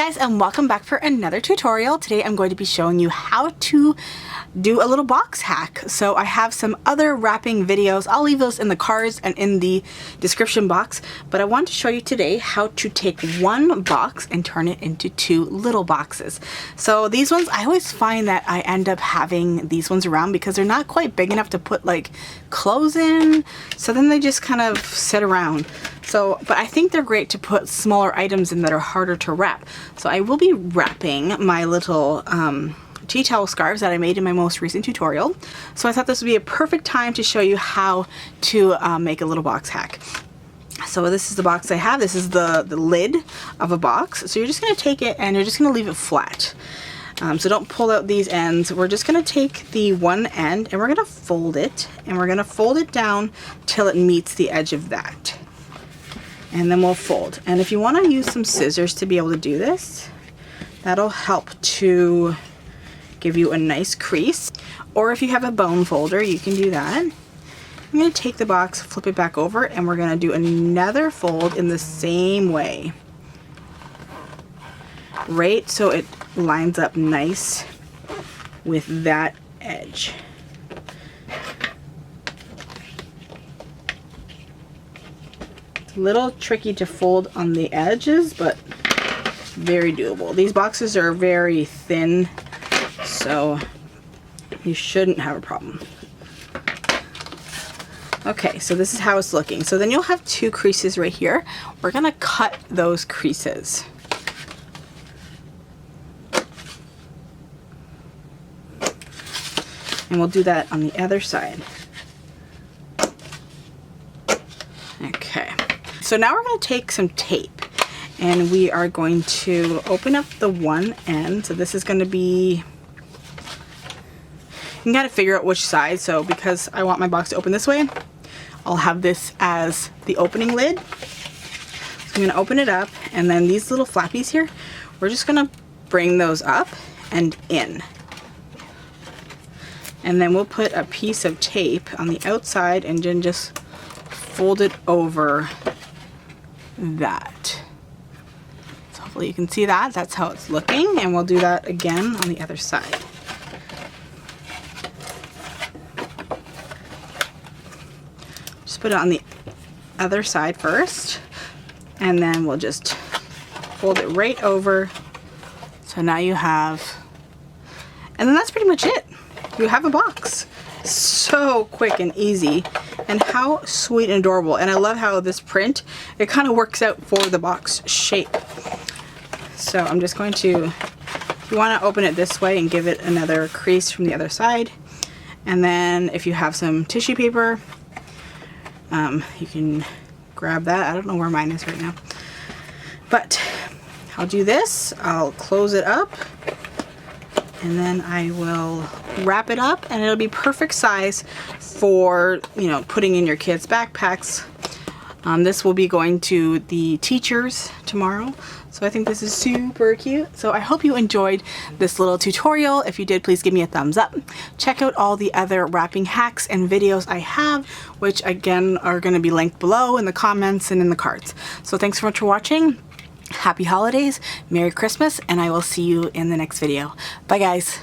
guys, and welcome back for another tutorial. Today I'm going to be showing you how to do a little box hack. So I have some other wrapping videos. I'll leave those in the cards and in the description box, but I want to show you today how to take one box and turn it into two little boxes. So these ones, I always find that I end up having these ones around because they're not quite big enough to put like clothes in, so then they just kind of sit around. So, but I think they're great to put smaller items in that are harder to wrap. So I will be wrapping my little tea towel scarves that I made in my most recent tutorial. So I thought this would be a perfect time to show you how to make a little box hack. So this is the box I have. This is the lid of a box. So you're just going to take it and you're just going to leave it flat. So don't pull out these ends. We're just going to take the one end and we're going to fold it, and we're going to fold it down till it meets the edge of that. And then we'll fold. And if you want to use some scissors to be able to do this, that'll help to give you a nice crease. Or if you have a bone folder, you can do that. I'm going to take the box, flip it back over, and we're going to do another fold in the same way. Right so it lines up nice with that edge. It's a little tricky to fold on the edges, but very doable. These boxes are very thin, so you shouldn't have a problem. Okay, so this is how it's looking. So then you'll have two creases right here. We're gonna cut those creases. And we'll do that on the other side. Okay, so now we're going to take some tape and we are going to open up the one end. So this is going to be, you can kind of figure out which side. So because I want my box to open this way, I'll have this as the opening lid. So I'm going to open it up, and then these little flappies here, we're just going to bring those up and in. And then we'll put a piece of tape on the outside and then just fold it over that. So hopefully you can see that. That's how it's looking. And we'll do that again on the other side. Just put it on the other side first. And then we'll just fold it right over. So now you have, and then that's pretty much it. You have a box. So quick and easy, and how sweet and adorable. And I love how this print, it kind of works out for the box shape. So I'm just going to, if you want to open it this way and give it another crease from the other side, and then if you have some tissue paper, you can grab that. I don't know where mine is right now, but I'll do this. I'll close it up, and then I will wrap it up, and it'll be perfect size for, you know, putting in your kids' backpacks. This will be going to the teachers tomorrow, so I think this is super cute. So I hope you enjoyed this little tutorial. If you did, please give me a thumbs up. Check out all the other wrapping hacks and videos I have, which again are going to be linked below in the comments and in the cards. So thanks so much for watching. Happy holidays, Merry Christmas, and I will see you in the next video. Bye guys.